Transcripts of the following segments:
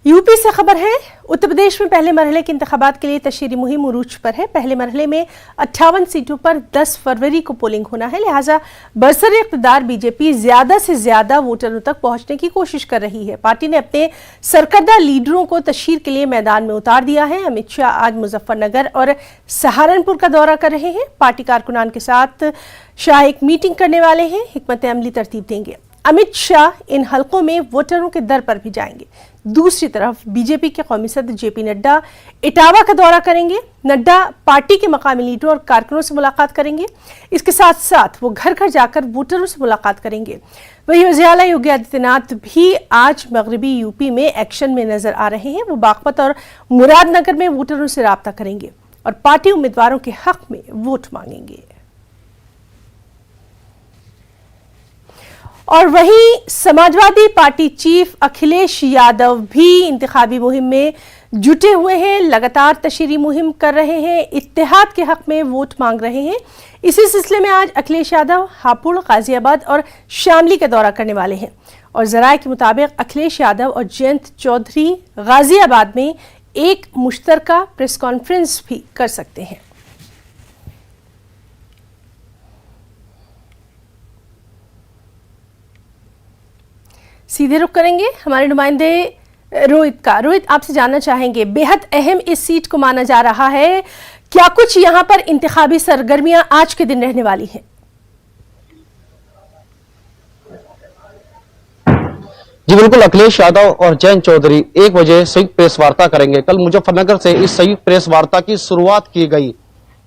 UP से खबर है। उत्तर प्रदेश में पहले मरहले के इंतखाबात के लिए तशहीरी मुहिम उरूज पर है। पहले मरहले में 58 सीटों पर 10 फरवरी को पोलिंग होना है, लिहाजा बरसर इक़्तिदार बीजेपी ज्यादा से ज्यादा वोटरों तक पहुंचने की कोशिश कर रही है। पार्टी ने अपने सरकर्दा लीडरों को तशहीर के लिए मैदान में उतार दिया है। अमित शाह आज मुजफ्फरनगर और सहारनपुर का दौरा कर रहे हैं। पार्टी कारकुनान के साथ शाह एक मीटिंग करने वाले हैं, हिकमत अमली तरतीब देंगे। अमित शाह इन हलकों में वोटरों के दर पर भी जाएंगे। दूसरी तरफ बीजेपी के कौमी सदर जेपी नड्डा इटावा का दौरा करेंगे। नड्डा पार्टी के मकामी लीडरों और कारकुनों से मुलाकात करेंगे। इसके साथ साथ वो घर घर जाकर वोटरों से मुलाकात करेंगे। वहीं वज़ीर आला योगी आदित्यनाथ भी आज मगरबी यूपी में एक्शन में नजर आ रहे हैं। वो बागपत और मुरादनगर में वोटरों से राब्ता करेंगे और पार्टी उम्मीदवारों के हक में वोट मांगेंगे। और वहीं समाजवादी पार्टी चीफ अखिलेश यादव भी इंतखाबी मुहिम में जुटे हुए हैं। लगातार तशहीरी मुहिम कर रहे हैं, इत्तेहाद के हक में वोट मांग रहे हैं। इसी सिलसिले में आज अखिलेश यादव हापुड़, गाजियाबाद और शामली का दौरा करने वाले हैं। और जराये के मुताबिक अखिलेश यादव और जयंत चौधरी गाजियाबाद में एक मुश्तरका प्रेस कॉन्फ्रेंस भी कर सकते हैं। सीधे रुख करेंगे हमारे नुमाइंदे रोहित का। रोहित, आपसे जानना चाहेंगे, बेहद अहम इस सीट को माना जा रहा है, क्या कुछ यहां पर इंतखाबी सरगर्मियां आज के दिन रहने वाली हैं? जी बिल्कुल, अखिलेश यादव और जयंत चौधरी 1 बजे संयुक्त प्रेस वार्ता करेंगे। कल मुजफ्फरनगर से इस संयुक्त प्रेस वार्ता की शुरुआत की गई।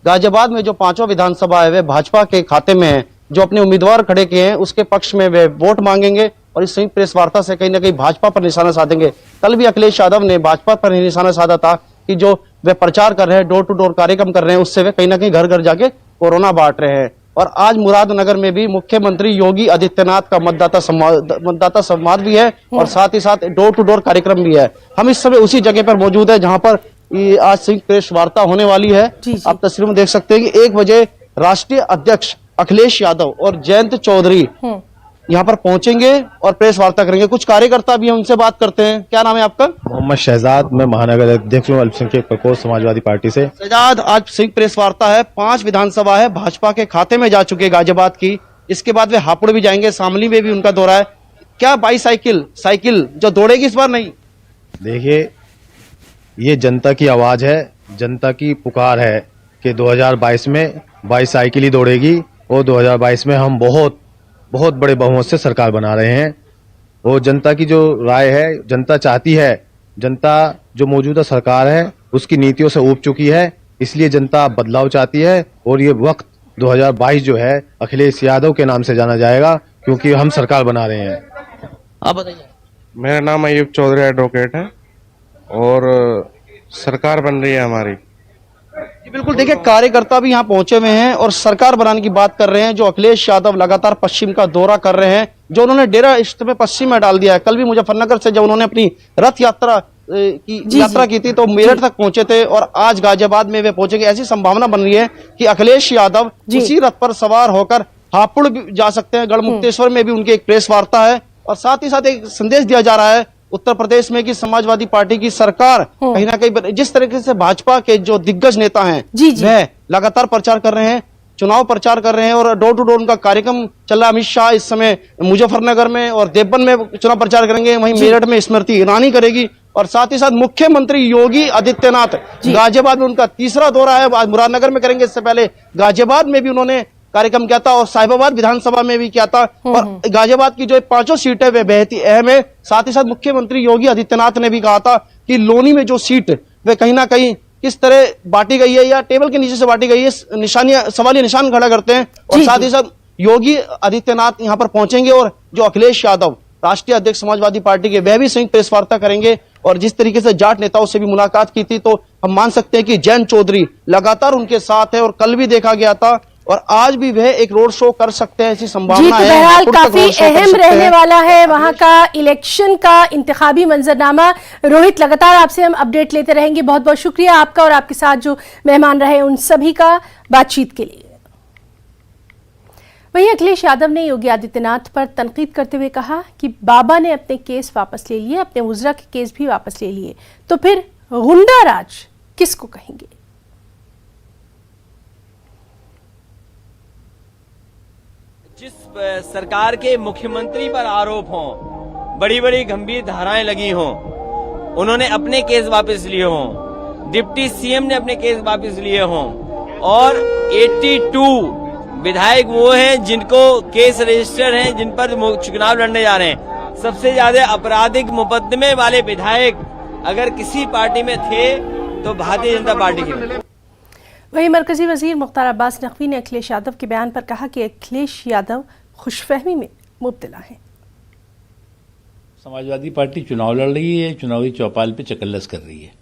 गाजियाबाद में जो 5वां विधानसभा है वे भाजपा के खाते में है। जो अपने उम्मीदवार खड़े किए हैं उसके पक्ष में वे वोट मांगेंगे और इस संयुक्त प्रेस वार्ता से कहीं ना कहीं भाजपा पर निशाना साधेंगे। कल भी अखिलेश यादव ने भाजपा पर ही निशाना साधा था कि जो वे प्रचार कर रहे हैं, डोर टू डोर कार्यक्रम कर रहे हैं, उससे वे कहीं ना कहीं घर घर जाके कोरोना बांट रहे हैं। और आज मुरादनगर में भी मुख्यमंत्री योगी आदित्यनाथ का मतदाता संवाद भी है और साथ ही साथ डोर टू डोर कार्यक्रम भी है। हम इस समय उसी जगह पर मौजूद है जहां पर आज संयुक्त प्रेस वार्ता होने वाली है। आप तस्वीर में देख सकते हैं कि 1 बजे राष्ट्रीय अध्यक्ष अखिलेश यादव और जयंत चौधरी यहाँ पर पहुंचेंगे और प्रेस वार्ता करेंगे। कुछ कार्यकर्ता भी हैं, उनसे बात करते हैं। क्या नाम है आपका? मोहम्मद शहजाद, मैं महानगर अध्यक्ष हूँ अल्पसंख्यक प्रकोष्ठ समाजवादी पार्टी से। शहजाद, आज संयुक्त प्रेस वार्ता है। 5 विधानसभा है भाजपा के खाते में जा चुके गाजियाबाद की। इसके बाद वे हापुड़ भी जाएंगे, शामली में भी उनका दौरा है। क्या साइकिल जो दौड़ेगी इस बार? नहीं, देखिए ये जनता की आवाज है, जनता की पुकार है कि 2022 में बाईसाइकिल ही दौड़ेगी और 2022 में हम बहुत बड़े बहुमत से सरकार बना रहे हैं। वो जनता की जो राय है, जनता चाहती है, जनता जो मौजूदा सरकार है उसकी नीतियों से ऊब चुकी है, इसलिए जनता बदलाव चाहती है। और ये वक्त 2022 जो है अखिलेश यादव के नाम से जाना जाएगा क्योंकि हम सरकार बना रहे हैं। आप बताइए। मेरा नाम अयूब चौधरी एडवोकेट है और सरकार बन रही है हमारी। बिल्कुल, देखिए कार्यकर्ता भी यहाँ पहुंचे हुए हैं और सरकार बनाने की बात कर रहे हैं। जो अखिलेश यादव लगातार पश्चिम का दौरा कर रहे हैं, जो उन्होंने डेरा इश्त में पश्चिम में डाल दिया है। कल भी मुजफ्फरनगर से जब उन्होंने अपनी रथ यात्रा की थी तो मेरठ तक पहुंचे थे और आज गाजियाबाद में वे पहुंचेंगे। ऐसी संभावना बन रही है कि अखिलेश यादव उसी रथ पर सवार होकर हापुड़ भी जा सकते हैं। गढ़मुक्तेश्वर में भी उनकी एक प्रेस वार्ता है और साथ ही साथ एक संदेश दिया जा रहा है उत्तर प्रदेश में कि समाजवादी पार्टी की सरकार कहीं ना कहीं जिस तरीके से भाजपा के जो दिग्गज नेता हैं वह लगातार प्रचार कर रहे हैं, चुनाव प्रचार कर रहे हैं और डोर टू डोर उनका कार्यक्रम चल रहा है। अमित शाह इस समय मुजफ्फरनगर में और देवबंद में चुनाव प्रचार करेंगे, वहीं मेरठ में स्मृति ईरानी करेगी और साथ ही साथ मुख्यमंत्री योगी आदित्यनाथ गाजियाबाद में उनका तीसरा दौरा है। आज मुरादनगर में करेंगे, इससे पहले गाजियाबाद में भी उन्होंने कार्यक्रम किया था और साहिबाबाद विधानसभा में भी किया था। और गाजियाबाद की जो 5 सीट है वे बेहद ही अहम है। साथ ही साथ मुख्यमंत्री योगी आदित्यनाथ ने भी कहा था कि लोनी में जो सीट वे कहीं ना कहीं किस तरह बांटी गई है या टेबल के नीचे से बांटी गई है, सवालिया निशान खड़ा करते हैं। और साथ ही साथ योगी आदित्यनाथ यहाँ पर पहुंचेंगे और जो अखिलेश यादव राष्ट्रीय अध्यक्ष समाजवादी पार्टी के वह भी संयुक्त प्रेस वार्ता करेंगे। और जिस तरीके से जाट नेताओं से भी मुलाकात की थी तो हम मान सकते हैं कि जयंत चौधरी लगातार उनके साथ है और कल भी देखा गया था और आज भी वह एक रोड शो कर सकते हैं, ऐसी संभावना है। बहरहाल काफी अहम रहने वाला है वहां का इलेक्शन का इंतखाबी मंजरनामा। रोहित, लगातार आपसे हम अपडेट लेते रहेंगे। बहुत बहुत शुक्रिया आपका और आपके साथ जो मेहमान रहे उन सभी का बातचीत के लिए। वहीं अखिलेश यादव ने योगी आदित्यनाथ पर तनकीद करते हुए कहा कि बाबा ने अपने केस वापस ले लिए, अपने वुज़रा के केस भी वापस ले लिए, तो फिर गुंडा राज किसको कहेंगे। जिस सरकार के मुख्यमंत्री पर आरोप हों, बड़ी बड़ी गंभीर धाराएं लगी हों, उन्होंने अपने केस वापस लिए हों, डिप्टी सीएम ने अपने केस वापस लिए हों, और 82 विधायक वो हैं जिनको केस रजिस्टर हैं, जिन पर चुनाव लड़ने जा रहे हैं। सबसे ज्यादा आपराधिक मुकदमे वाले विधायक अगर किसी पार्टी में थे तो भारतीय जनता पार्टी के। वहीं मरकजी वजीर मुख्तार अब्बास नकवी ने अखिलेश यादव के बयान पर कहा कि अखिलेश यादव खुशफहमी में मुब्तला हैं। समाजवादी पार्टी चुनाव लड़ रही है, चुनावी चौपाल पे चकल्लस कर रही है।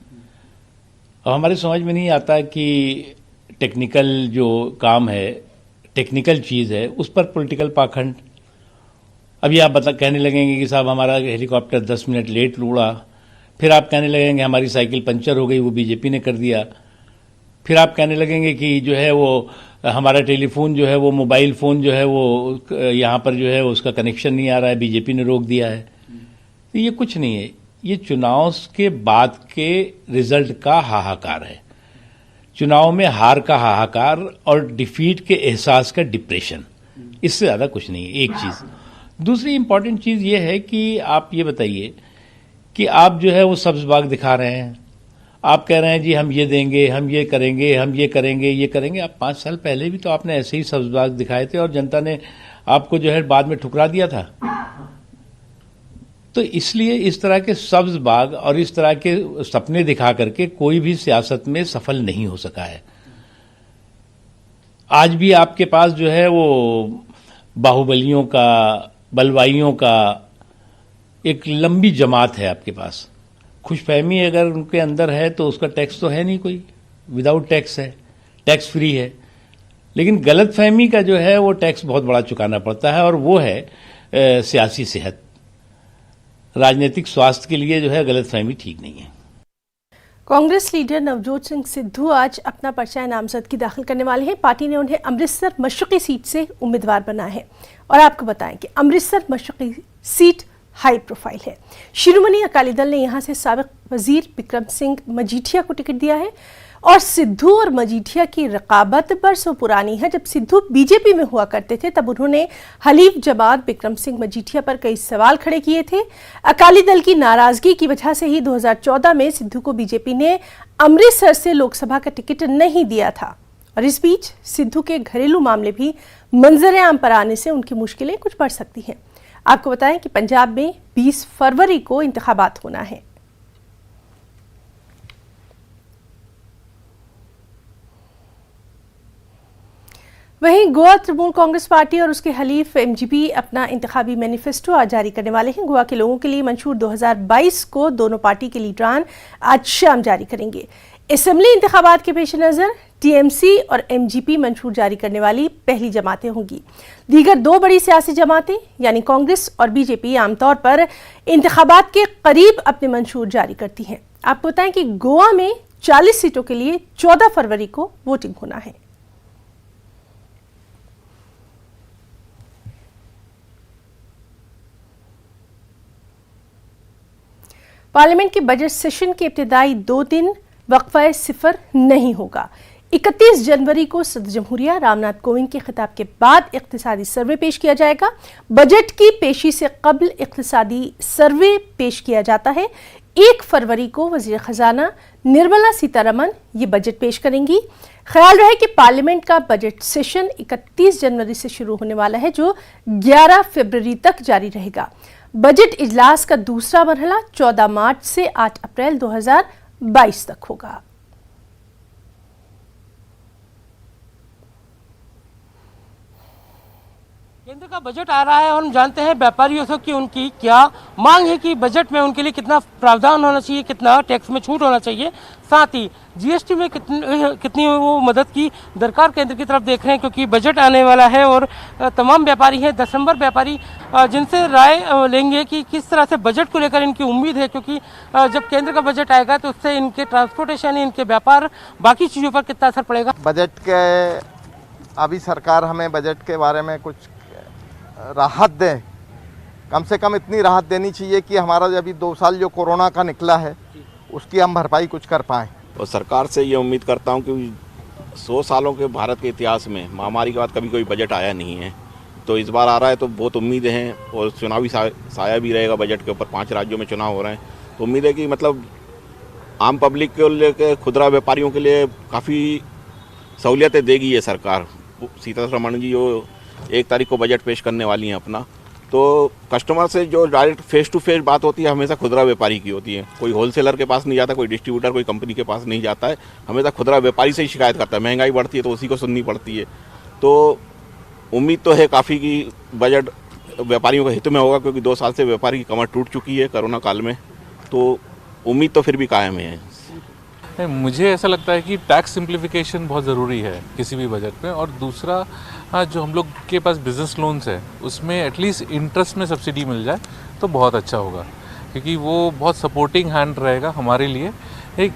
अब हमारे समझ में नहीं आता कि टेक्निकल जो काम है, टेक्निकल चीज़ है, उस पर पॉलिटिकल पाखंड। अभी आप कहने लगेंगे कि साहब हमारा हेलीकॉप्टर 10 मिनट लेट उड़ा, फिर आप कहने लगेंगे हमारी साइकिल पंचर हो गई, वो बीजेपी ने कर दिया, फिर आप कहने लगेंगे कि जो है वो हमारा टेलीफोन जो है, वो मोबाइल फ़ोन जो है वो यहाँ पर जो है उसका कनेक्शन नहीं आ रहा है, बीजेपी ने रोक दिया है। तो ये कुछ नहीं है, ये चुनाव के बाद के रिजल्ट का हाहाकार है, चुनाव में हार का हाहाकार और डिफीट के एहसास का डिप्रेशन, इससे ज़्यादा कुछ नहीं है। एक चीज़। दूसरी इंपॉर्टेंट चीज़ ये है कि आप ये बताइए कि आप जो है वो सब्ज बाग दिखा रहे हैं, आप कह रहे हैं जी हम ये देंगे, हम ये करेंगे, हम ये करेंगे, ये करेंगे। आप 5 साल पहले भी तो आपने ऐसे ही सब्ज बाग दिखाए थे और जनता ने आपको जो है बाद में ठुकरा दिया था। तो इसलिए इस तरह के सब्ज बाग और इस तरह के सपने दिखा करके कोई भी सियासत में सफल नहीं हो सका है। आज भी आपके पास जो है वो बाहुबलियों का, बलवाइयों का एक लंबी जमात है आपके पास। खुशफहमी अगर उनके अंदर है तो उसका टैक्स तो है नहीं कोई, विदाउट टैक्स है, टैक्स फ्री है। लेकिन गलतफहमी का जो है वो टैक्स बहुत बड़ा चुकाना पड़ता है, और वो है सियासी सेहत। राजनीतिक स्वास्थ्य के लिए जो है गलतफहमी ठीक नहीं है। कांग्रेस लीडर नवजोत सिंह सिद्धू आज अपना पर्चा नामजदगी दाखिल करने वाले हैं। पार्टी ने उन्हें अमृतसर मशरक़ी सीट से उम्मीदवार बनाया है, और आपको बताएं कि अमृतसर मशरक़ी सीट हाई प्रोफाइल है। शिरोमणि अकाली दल ने यहां से साबिक वजीर बिक्रम सिंह मजीठिया को टिकट दिया है, और सिद्धू और मजीठिया की रकाबत बरसों पुरानी है। जब सिद्धू बीजेपी में हुआ करते थे तब उन्होंने हलीफ जमात बिक्रम सिंह मजीठिया पर कई सवाल खड़े किए थे। अकाली दल की नाराजगी की वजह से ही 2014 में सिद्धू को बीजेपी ने अमृतसर से लोकसभा का टिकट नहीं दिया था, और इस बीच सिद्धू के घरेलू मामले भी मंजर आम पर आने से उनकी मुश्किलें कुछ बढ़ सकती हैं। आपको बताएं कि पंजाब में 20 फरवरी को इंतखाबात होना है। वहीं गोवा तृणमूल कांग्रेस पार्टी और उसके हलीफ एमजीपी अपना इंतखाबी मैनिफेस्टो आज जारी करने वाले हैं। गोवा के लोगों के लिए मंशूर 2022 को दोनों पार्टी के लीडरान आज शाम जारी करेंगे। असेंबली इंतखाबात के पेश नज़र टीएमसी और एमजीपी मंशूर जारी करने वाली पहली जमातें होंगी। दीगर 2 बड़ी सियासी जमातें यानी कांग्रेस और बीजेपी आमतौर पर इंतखाबात के करीब अपने मंशूर जारी करती हैं। आपको बताएं कि गोवा में 40 सीटों के लिए 14 फरवरी को वोटिंग होना है। पार्लियामेंट के बजट सेशन के इब्तिदाई 2 दिन वक्फा सिफर नहीं होगा। 31 जनवरी को सदर जमहूरिया रामनाथ कोविंद के खिताब के बाद इक्तिसादी सर्वे पेश किया जाएगा। बजट की पेशी से कबल इक्तिसादी सर्वे पेश किया जाता है। 1 फरवरी को वजीर खजाना निर्मला सीतारमन ये बजट पेश करेंगी। ख्याल रहे कि पार्लियामेंट का बजट सेशन 31 जनवरी से शुरू होने वाला है, जो 11 फरवरी तक जारी रहेगा। बजट इजलास का दूसरा मरहला 14 मार्च से 8 अप्रैल 2022 तक होगा। केंद्र का बजट आ रहा है और हम जानते हैं व्यापारियों से कि उनकी क्या मांग है कि बजट में उनके लिए कितना प्रावधान होना चाहिए, कितना टैक्स में छूट होना चाहिए, साथ ही जीएसटी में कितनी वो मदद की दरकार केंद्र की तरफ देख रहे हैं, क्योंकि बजट आने वाला है और तमाम व्यापारी हैं, 10 नंबर व्यापारी जिनसे राय लेंगे कि किस तरह से बजट को लेकर इनकी उम्मीद है, क्योंकि जब केंद्र का बजट आएगा तो उससे इनके ट्रांसपोर्टेशन, इनके व्यापार, बाकी चीज़ों पर कितना असर पड़ेगा। बजट के अभी सरकार हमें बजट के बारे में कुछ राहत दे, कम से कम इतनी राहत देनी चाहिए कि हमारा अभी 2 साल जो कोरोना का निकला है उसकी हम भरपाई कुछ कर पाएँ। और सरकार से ये उम्मीद करता हूँ कि 100 सालों के भारत के इतिहास में महामारी के बाद कभी कोई बजट आया नहीं है, तो इस बार आ रहा है तो बहुत उम्मीदें हैं और चुनावी साया भी रहेगा बजट के ऊपर। 5 राज्यों में चुनाव हो रहे हैं तो उम्मीद है कि मतलब आम पब्लिक के लिए, खुदरा व्यापारियों के लिए काफ़ी सहूलियतें देगी ये सरकार। सीतारमण जी जो 1 तारीख को बजट पेश करने वाली हैं अपना, तो कस्टमर से जो डायरेक्ट फेस टू फेस बात होती है हमेशा खुदरा व्यापारी की होती है। कोई होलसेलर के पास नहीं जाता, कोई डिस्ट्रीब्यूटर, कोई कंपनी के पास नहीं जाता है, हमेशा खुदरा व्यापारी से ही शिकायत करता है। महंगाई बढ़ती है तो उसी को सुननी पड़ती है। तो उम्मीद तो है काफ़ी कि बजट व्यापारियों के हित में होगा, क्योंकि 2 साल से व्यापारी की कमर टूट चुकी है कोरोना काल में, तो उम्मीद तो फिर भी कायम है। मुझे ऐसा लगता है कि टैक्स सिंप्लीफिकेशन बहुत ज़रूरी है किसी भी बजट में। और दूसरा, जो हम लोग के पास बिज़नेस लोन्स है उसमें एटलीस्ट इंटरेस्ट में सब्सिडी मिल जाए तो बहुत अच्छा होगा, क्योंकि वो बहुत सपोर्टिंग हैंड रहेगा हमारे लिए एक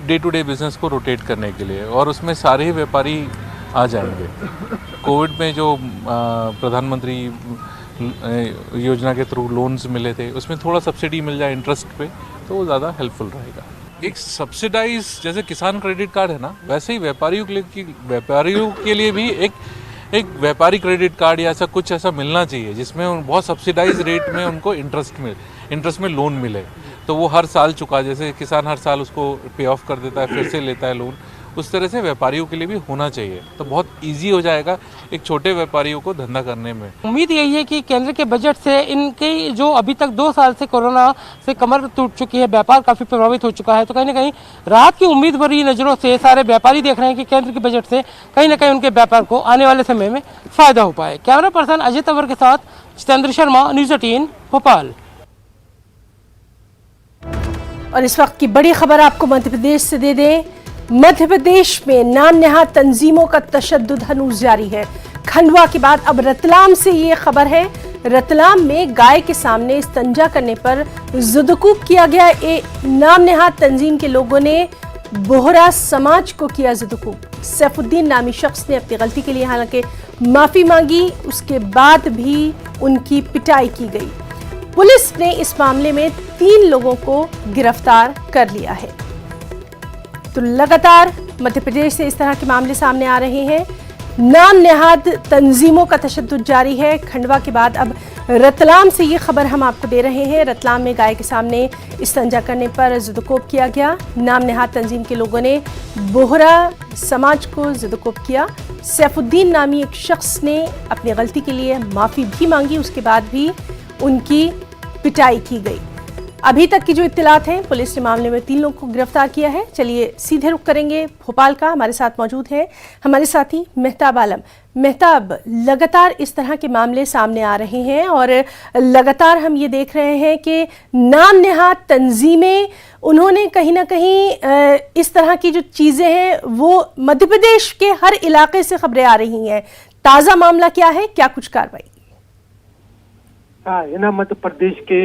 डे टू डे बिज़नेस को रोटेट करने के लिए, और उसमें सारे ही व्यापारी आ जाएंगे। कोविड में जो प्रधानमंत्री योजना के थ्रू लोन्स मिले थे उसमें थोड़ा सब्सिडी मिल जाए इंटरेस्ट पे तो वो ज़्यादा हेल्पफुल रहेगा। एक सब्सिडाइज जैसे किसान क्रेडिट कार्ड है ना, वैसे ही व्यापारियों के लिए भी एक व्यापारी क्रेडिट कार्ड या ऐसा कुछ ऐसा मिलना चाहिए जिसमें बहुत सब्सिडाइज रेट में उनको इंटरेस्ट में लोन मिले, तो वो हर साल चुका, जैसे किसान हर साल उसको पे ऑफ कर देता है फिर से लेता है लोन, उस तरह से व्यापारियों के लिए भी होना चाहिए, तो बहुत इजी हो जाएगा एक छोटे व्यापारियों को धंधा करने में। उम्मीद यही है कि केंद्र के बजट से इनके जो अभी तक 2 साल से कोरोना से कमर टूट चुकी है, व्यापार काफी प्रभावित हो चुका है, तो कहीं ना कहीं राहत की उम्मीद भरी नजरों से सारे व्यापारी देख रहे हैं कि केंद्र के बजट से कहीं ना कहीं उनके व्यापार को आने वाले समय में फायदा हो पाए। कैमरा पर्सन अजय तंवर के साथ जितेंद्र शर्मा, न्यूज़ 18 भोपाल। और इस वक्त की बड़ी खबर आपको मध्य प्रदेश से दे दें। मध्य प्रदेश में नाम नेहाद तंजीमों का तशद्दुद हनूज जारी है। खंडवा के बाद अब रतलाम से ये खबर है। रतलाम में गाय के सामने इस्तंजा करने पर जुदकूब किया गया। नाम नेहाद तंजीम के लोगों ने बोहरा समाज को किया जुदकूब। सैफुद्दीन नामी शख्स ने अपनी गलती के लिए हालांकि माफी मांगी, उसके बाद भी उनकी पिटाई की गई। पुलिस ने इस मामले में 3 लोगों को गिरफ्तार कर लिया है। तो लगातार मध्य प्रदेश से इस तरह के मामले सामने आ रहे हैं। नाम नेहाद तंजीमों का तशद्दुद जारी है। खंडवा के बाद अब रतलाम से ये खबर हम आपको दे रहे हैं। रतलाम में गाय के सामने इस्तंजा करने पर जुदकोब किया गया। नाम नेहाद तंजीम के लोगों ने बोहरा समाज को जुदकोब किया। सैफुद्दीन नामी एक शख्स ने अपनी गलती के लिए माफ़ी भी मांगी, उसके बाद भी उनकी पिटाई की गई। अभी तक की जो इत्तलात हैं, पुलिस ने मामले में 3 लोगों को गिरफ्तार किया है। चलिए सीधे रुख करेंगे भोपाल का। हमारे साथ मौजूद है हमारे साथी मेहताब आलम। मेहताब, लगातार इस तरह के मामले सामने आ रहे हैं और लगातार हम ये देख रहे हैं कि नाम नेहाद तंजीमें, उन्होंने कहीं ना कहीं इस तरह की जो चीज़ें हैं वो मध्य प्रदेश के हर इलाके से खबरें आ रही हैं। ताज़ा मामला क्या है, क्या कुछ कार्रवाई? ये ना मध्य प्रदेश के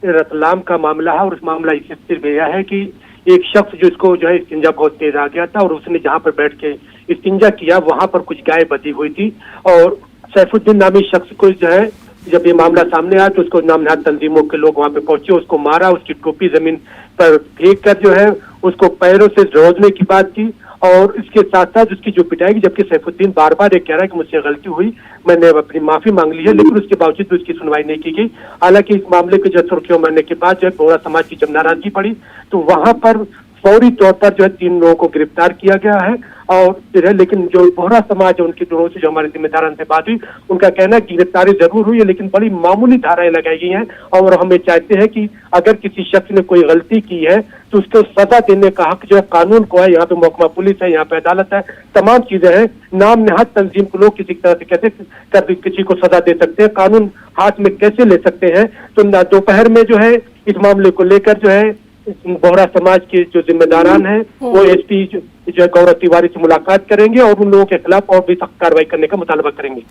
रतलाम का मामला है और उस मामला इससे सिर्फ यह है कि एक शख्स जिसको जो है इस्तिंजा बहुत तेज आ गया था और उसने जहां पर बैठ के इस्तिंजा किया वहां पर कुछ गाय बंधी हुई थी और सैफुद्दीन नामी शख्स को जो है जब ये मामला सामने आया तो उसको नाम नेहाद तंजीमों के लोग वहां पे पहुंचे, उसको मारा, उसकी टोपी जमीन पर फेंक कर जो है उसको पैरों से रोजने की बात की और इसके साथ साथ उसकी जो पिटाई की, जबकि सैफुद्दीन बार बार ये कह रहा है कि मुझसे गलती हुई, मैंने अपनी माफी मांग ली है, लेकिन उसके बावजूद भी उसकी सुनवाई नहीं की गई। हालांकि इस मामले के जो सुर्खियों में आने के बाद जो है बोहरा समाज की जब नाराजगी पड़ी तो वहां पर फौरी तौर पर जो है 3 लोगों को गिरफ्तार किया गया है और लेकिन जो बोहरा समाज है उनकी दोनों से जो हमारे जिम्मेदारान से बात हुई, उनका कहना है कि गिरफ्तारी जरूर हुई है लेकिन बड़ी मामूली धाराएं लगाई गई हैं और हम ये चाहते हैं कि अगर किसी शख्स ने कोई गलती की है तो उसको सजा देने का हक जो है कानून को है। यहाँ पे महकमा पुलिस है, यहाँ पे अदालत है, तमाम चीजें हैं। नाम नेहाद तंजीम को लोग किसी तरह से कैसे कर किसी को सजा दे सकते हैं, कानून हाथ में कैसे ले सकते हैं। तो दोपहर में जो है इस मामले को लेकर जो है बोहरा समाज के जो जिम्मेदारान हैं वो एसपी जो है गौरव तिवारी से मुलाकात करेंगे और उन लोगों के खिलाफ और भी सख्त कार्रवाई करने का मुतालबा करेंगे।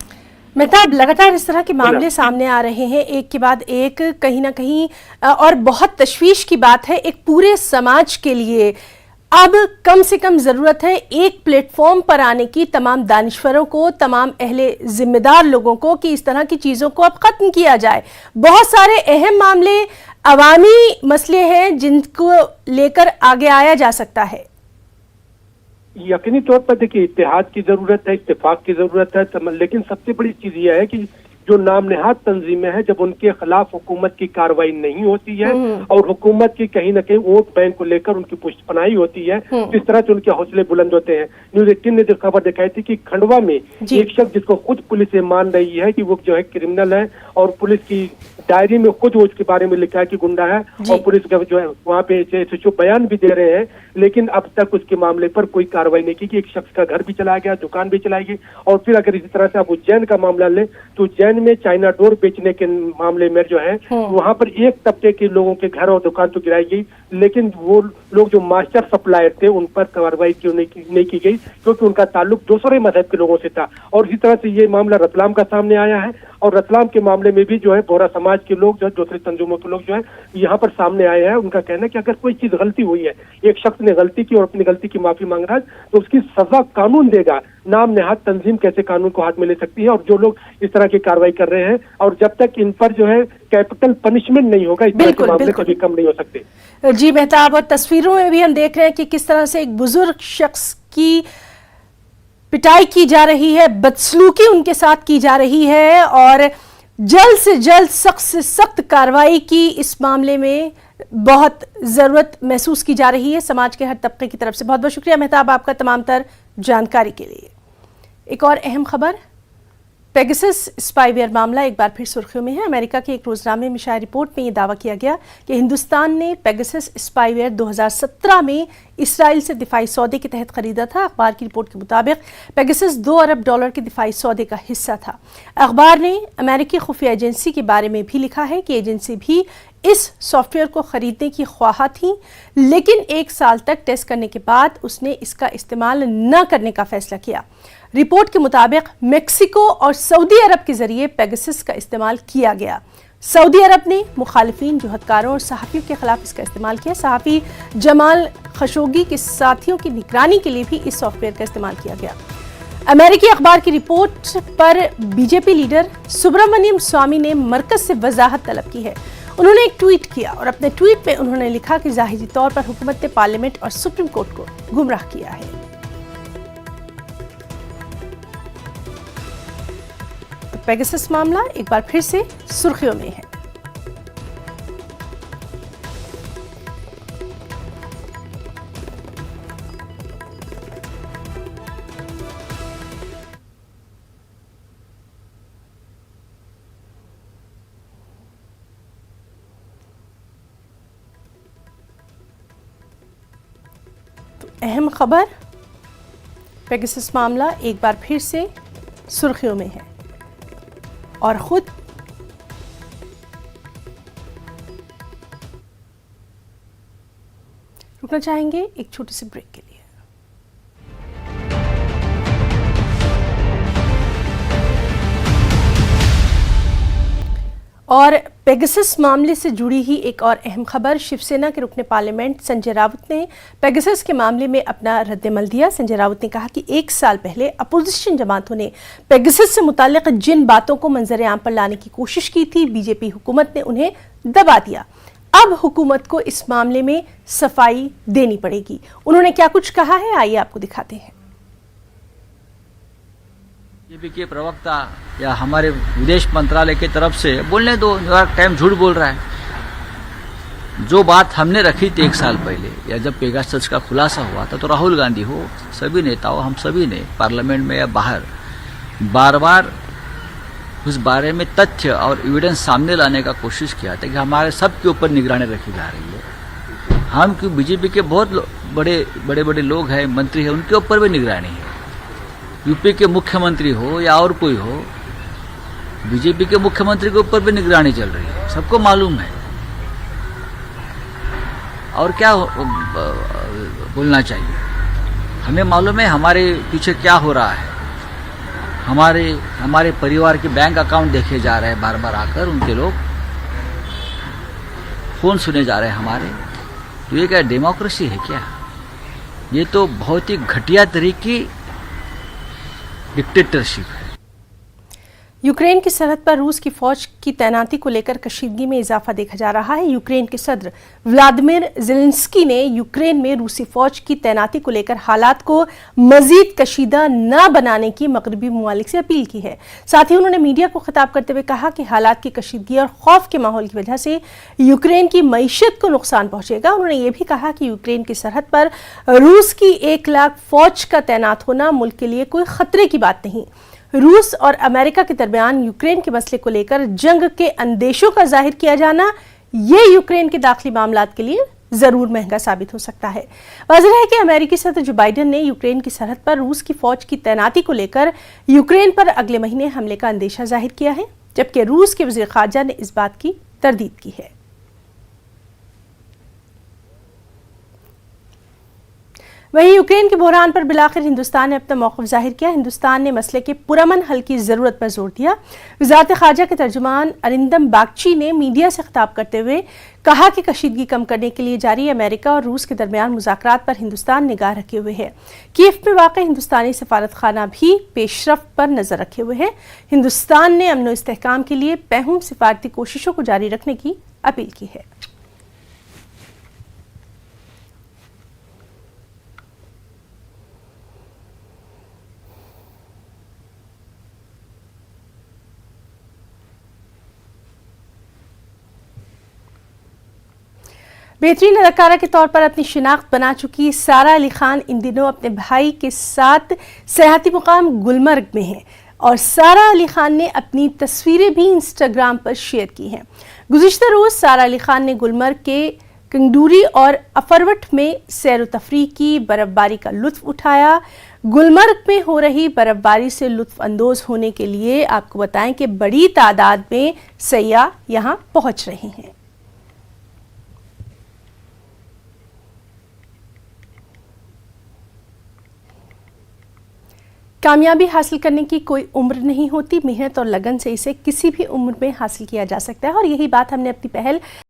मेहताब, लगातार इस तरह के मामले सामने आ रहे हैं एक के बाद एक, कहीं ना कहीं, और बहुत तशवीश की बात है एक पूरे समाज के लिए। अब कम से कम जरूरत है एक प्लेटफॉर्म पर आने की तमाम दानिश्वरों को, तमाम अहले जिम्मेदार लोगों को, कि इस तरह की चीजों को अब खत्म किया जाए। बहुत सारे अहम मामले, अवामी मसले हैं जिनको लेकर आगे आया जा सकता है। यकीनी तौर पर देखिए, इत्तेहाद की जरूरत है, इत्तेफाक की जरूरत है, लेकिन सबसे बड़ी चीज यह है कि जो नामनहाद तंजीमें हैं, जब उनके खिलाफ हुकूमत की कार्रवाई नहीं होती है और हुकूमत की कहीं ना कहीं वोट बैंक को लेकर उनकी पुष्टपनाही होती है, इस तरह से उनके हौसले बुलंद होते हैं। न्यूज़ 18 ने जो खबर दिखाई थी कि खंडवा में एक शख्स जिसको खुद पुलिस मान रही है कि वो जो है क्रिमिनल है और पुलिस की डायरी में खुद वो उसके बारे में लिखा है कि गुंडा है, और पुलिस का जो है वहाँ पे जो बयान भी दे रहे हैं, लेकिन अब तक उसके मामले पर कोई कार्रवाई नहीं की। एक शख्स का घर भी चलाया गया, दुकान भी चलाई गई। और फिर अगर इसी तरह से आप उज्जैन का मामला लें तो उज्जैन में चाइना डोर बेचने के मामले में जो है वहां पर एक तबके के लोगों के घर और दुकान तो गिराई गई, लेकिन वो लोग जो मास्टर सप्लायर थे उन पर कार्रवाई क्यों नहीं की गई, क्योंकि उनका ताल्लुक दूसरे मजहब के लोगों से था। और इसी तरह से ये मामला रतलाम का सामने आया है, और रतलाम के मामले में भी जो है बोहरा समाज के लोग जो है, दूसरे तंजुमों के लोग जो है यहाँ पर सामने आए हैं। उनका कहना है कि अगर कोई चीज गलती हुई है, एक शख्स ने गलती की और अपनी गलती की माफी मांग रहा है, तो उसकी सजा कानून देगा। नाम नेहाद तंजीम कैसे कानून को हाथ में ले सकती है? और जो लोग इस तरह की कार्रवाई कर रहे हैं, और जब तक इन पर जो है कैपिटल पनिशमेंट नहीं होगा, इस तरह के मामले कभी कम नहीं हो सकते। जी मेहताब, और तस्वीरों में भी हम देख रहे हैं कि किस तरह से एक बुजुर्ग शख्स की पिटाई की जा रही है, बदसलूकी उनके साथ की जा रही है, और जल्द से जल्द सख्त से सख्त कार्रवाई की इस मामले में बहुत जरूरत महसूस की जा रही है समाज के हर तबके की तरफ से। बहुत बहुत शुक्रिया मेहताब आपका तमाम तर जानकारी के लिए। एक और अहम खबर, पेगासस स्पाईवेयर मामला एक बार फिर सुर्खियों में है। अमेरिका के एक रोजनामे में शाया रिपोर्ट में यह दावा किया गया कि हिंदुस्तान ने पेगासस स्पाईवेयर 2017 में इसराइल से दिफाई सौदे के तहत खरीदा था। अखबार की रिपोर्ट के मुताबिक पेगासस $2 अरब के दिफाई सौदे का हिस्सा था। अखबार ने अमेरिकी खुफिया एजेंसी के बारे में भी लिखा है कि एजेंसी भी इस सॉफ्टवेयर को खरीदने की ख्वाहा थी, लेकिन 1 साल तक टेस्ट करने के बाद उसने इसका इस्तेमाल न करने का फैसला किया। रिपोर्ट के मुताबिक मेक्सिको और सऊदी अरब के जरिए पेगासस का इस्तेमाल किया गया। सऊदी अरब ने मुखालिफिन, जुहदकारों और सहाफ़ियों के खिलाफ इसका इस्तेमाल किया। सहाफ़ी जमाल खशोगी के साथियों की निगरानी के लिए भी इस सॉफ्टवेयर का इस्तेमाल किया गया। अमेरिकी अखबार की रिपोर्ट पर बीजेपी लीडर सुब्रमण्यम स्वामी ने मरकज से वजाहत तलब की है। उन्होंने एक ट्वीट किया और अपने ट्वीट में उन्होंने लिखा कि ज़ाहिरी तौर पर हुकूमत ने पार्लियामेंट और सुप्रीम कोर्ट को गुमराह किया है। तो पेगासस मामला एक बार फिर से सुर्खियों में है। अहम खबर, पेगासस मामला एक बार फिर से सुर्खियों में है, और खुद रुकना चाहेंगे एक छोटे से ब्रेक के लिए। और पेगासस मामले से जुड़ी ही एक और अहम खबर, शिवसेना के रुकने पार्लियामेंट संजय राउत ने पेगासस के मामले में अपना रद्दमल दिया। संजय राउत ने कहा कि 1 साल पहले अपोजिशन जमातों ने पेगासस से मुताल्लिक जिन बातों को मंजर आम पर लाने की कोशिश की थी, बीजेपी हुकूमत ने उन्हें दबा दिया। अब हुकूमत को इस मामले में सफाई देनी पड़ेगी। उन्होंने क्या कुछ कहा है, आइए आपको दिखाते हैं। बीजेपी के प्रवक्ता या हमारे विदेश मंत्रालय की तरफ से बोलने दो, न्यूयॉर्क टाइम्स झूठ बोल रहा है। जो बात हमने रखी थी 1 साल पहले, या जब पेगासस का खुलासा हुआ था, तो राहुल गांधी हो, सभी नेताओं, हम सभी ने पार्लियामेंट में या बाहर बार बार उस बारे में तथ्य और एविडेंस सामने लाने का कोशिश किया था कि हमारे सबके ऊपर निगरानी रखी जा रही है। हम क्यों, बीजेपी के बहुत बड़े लोग हैं, मंत्री हैं, उनके ऊपर भी निगरानी है। यूपी के मुख्यमंत्री हो या और कोई हो, बीजेपी के मुख्यमंत्री के ऊपर भी निगरानी चल रही है, सबको मालूम है। और क्या बोलना चाहिए, हमें मालूम है हमारे पीछे क्या हो रहा है। हमारे परिवार के बैंक अकाउंट देखे जा रहे हैं, बार बार आकर उनके लोग फोन सुने जा रहे हैं हमारे। तो ये क्या डेमोक्रेसी है क्या? ये तो बहुत ही घटिया तरीके की डिक्टेटरशिप है। यूक्रेन की सरहद पर रूस की फौज की तैनाती को लेकर कशीदगी में इजाफा देखा जा रहा है। यूक्रेन के सदर व्लादिमीर ज़ेलेंस्की ने यूक्रेन में रूसी फौज की तैनाती को लेकर हालात को मजीद कशीदा न बनाने की मगरबी ममालिक से अपील की है। साथ ही उन्होंने मीडिया को खिताब करते हुए कहा कि हालात की कशीदगी और खौफ के माहौल की वजह से यूक्रेन की मईशत को नुकसान पहुंचेगा। उन्होंने ये भी कहा कि यूक्रेन की सरहद पर रूस की 1 लाख फौज का तैनात होना मुल्क के लिए कोई खतरे की बात नहीं। रूस और अमेरिका के दरमियान यूक्रेन के मसले को लेकर जंग के अंदेशों का जाहिर किया जाना ये यूक्रेन के दाखिली मामलात के लिए जरूर महंगा साबित हो सकता है। वाज़ेह है कि अमेरिकी सदर जो बाइडेन ने यूक्रेन की सरहद पर रूस की फौज की तैनाती को लेकर यूक्रेन पर अगले महीने हमले का अंदेशा जाहिर किया है, जबकि रूस के वज़ीर ख़ारजा ने इस बात की तरदीद की है। वहीं यूक्रेन के बहरान पर बिलाखिर हिंदुस्तान ने अपना मौक़िफ़ जाहिर किया। हिंदुस्तान ने मसले के पुरअमन हल की ज़रूरत पर जोर दिया। वज़ारत ख़ारजा के तर्जुमान अरिंदम बागची ने मीडिया से खिताब करते हुए कहा कि कशीदगी कम करने के लिए जारी अमेरिका और रूस के दरमियान मुज़ाकरात पर हिंदुस्तान निगाह रखे हुए है। कीव में वाक़ हिंदुस्तानी सफारत खाना भी पेशरफ्त पर नज़र रखे हुए है। हिंदुस्तान ने अमन व इस्तेहकाम के लिए पहम सिफारती कोशिशों को जारी रखने की अपील की है। बेहतरीन अदाकारा के तौर पर अपनी शिनाख्त बना चुकी सारा अली खान इन दिनों अपने भाई के साथ सयाहती मुकाम गुलमर्ग में हैं और सारा अली खान ने अपनी तस्वीरें भी इंस्टाग्राम पर शेयर की हैं। गुज़िश्ता रोज़ सारा अली खान ने गुलमर्ग के कंगडूरी और अफरवट में सैर व तफरीह की, बर्फबारी का लुत्फ उठाया। गुलमर्ग में हो रही बर्फबारी से लुत्फ अंदोज होने के लिए आपको बताएं कि बड़ी तादाद में सयाह यहाँ पहुँच रहे हैं। कामयाबी हासिल करने की कोई उम्र नहीं होती, मेहनत और लगन से इसे किसी भी उम्र में हासिल किया जा सकता है और यही बात हमने अपनी पहल